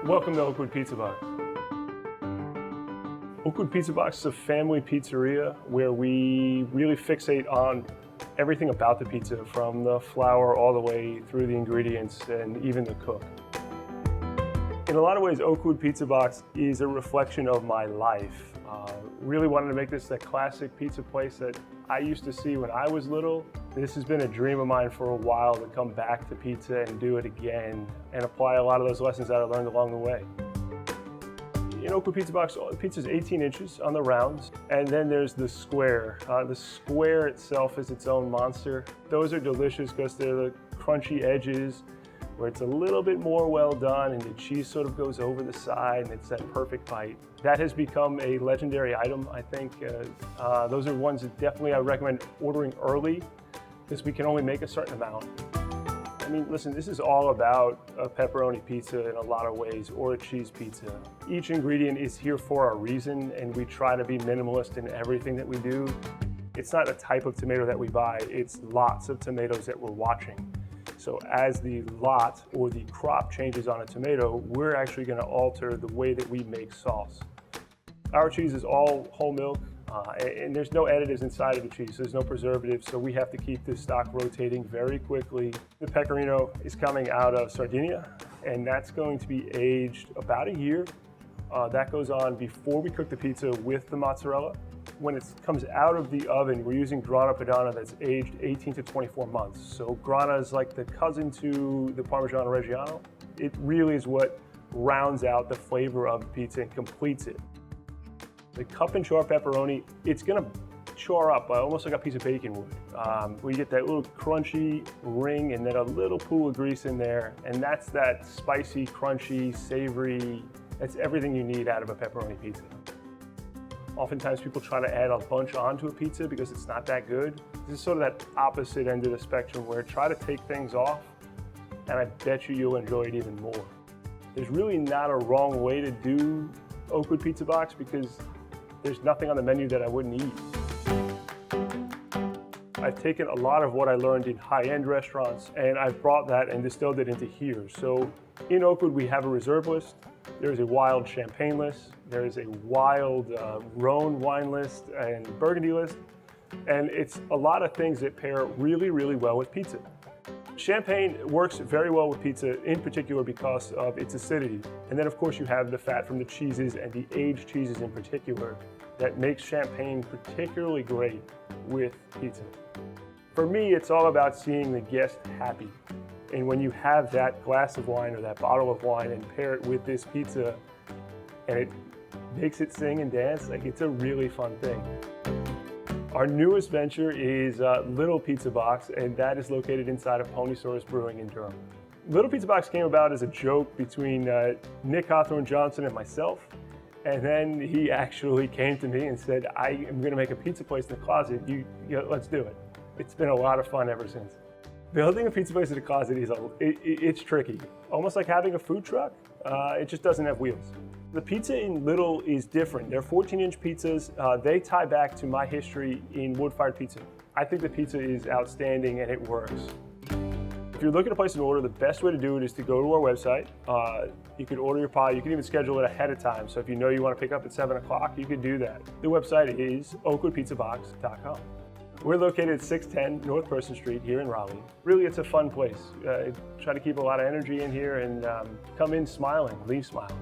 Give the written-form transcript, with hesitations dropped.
Welcome to Oakwood Pizza Box. Oakwood Pizza Box is a family pizzeria where we really fixate on everything about the pizza, from the flour all the way through the ingredients and even the cook. In a lot of ways, Oakwood Pizza Box is a reflection of my life. Really wanted to make this that classic pizza place that I used to see when I was little. This has been a dream of mine for a while, to come back to pizza and do it again and apply a lot of those lessons that I learned along the way. In Oakwood Pizza Box, the pizza is 18 inches on the rounds, and then there's the square. The square itself is its own monster. Those are delicious because they're the crunchy edges, where it's a little bit more well done and the cheese sort of goes over the side and it's that perfect bite. That has become a legendary item, I think. Those are ones that definitely I recommend ordering early, because we can only make a certain amount. I mean, listen, this is all about a pepperoni pizza in a lot of ways, or a cheese pizza. Each ingredient is here for a reason, and we try to be minimalist in everything that we do. It's not a type of tomato that we buy, it's lots of tomatoes that we're watching. So as the lot or the crop changes on a tomato, we're actually going to alter the way that we make sauce. Our cheese is all whole milk, and there's no additives inside of the cheese, so there's no preservatives, so we have to keep this stock rotating very quickly. The pecorino is coming out of Sardinia, and that's going to be aged about a year. That goes on before we cook the pizza with the mozzarella. When it comes out of the oven, we're using Grana Padano that's aged 18 to 24 months. So Grana is like the cousin to the Parmigiano Reggiano. It really is what rounds out the flavor of the pizza and completes it. The cup and char pepperoni, it's gonna char up almost like a piece of bacon would. We get that little crunchy ring and then a little pool of grease in there, and that's that spicy, crunchy, savory, that's everything you need out of a pepperoni pizza. Oftentimes people try to add a bunch onto a pizza because it's not that good. This is sort of that opposite end of the spectrum, where try to take things off, and I bet you'll enjoy it even more. There's really not a wrong way to do Oakwood Pizza Box, because there's nothing on the menu that I wouldn't eat. I've taken a lot of what I learned in high-end restaurants, and I've brought that and distilled it into here. So in Oakwood, we have a reserve list. There's a wild champagne list. There's a wild Rhone wine list and Burgundy list. And it's a lot of things that pair really, really well with pizza. Champagne works very well with pizza, in particular because of its acidity. And then of course you have the fat from the cheeses, and the aged cheeses in particular, that makes champagne particularly great with pizza. For me, it's all about seeing the guest happy. And when you have that glass of wine or that bottle of wine and pair it with this pizza, and it makes it sing and dance, like, it's a really fun thing. Our newest venture is Little Pizza Box, and that is located inside of Ponysaurus Brewing in Durham. Little Pizza Box came about as a joke between Nick Hawthorne Johnson and myself, and then he actually came to me and said, I am going to make a pizza place in the closet, let's do it. It's been a lot of fun ever since. Building a pizza place in the closet it's tricky. Almost like having a food truck, it just doesn't have wheels. The pizza in Little is different. They're 14-inch pizzas. They tie back to my history in wood-fired pizza. I think the pizza is outstanding and it works. If you're looking to place an order, the best way to do it is to go to our website. You could order your pie. You can even schedule it ahead of time. So if you know you want to pick up at 7 o'clock, you could do that. The website is oakwoodpizzabox.com. We're located at 610 North Person Street here in Raleigh. Really, it's a fun place. Try to keep a lot of energy in here and come in smiling, leave smiling.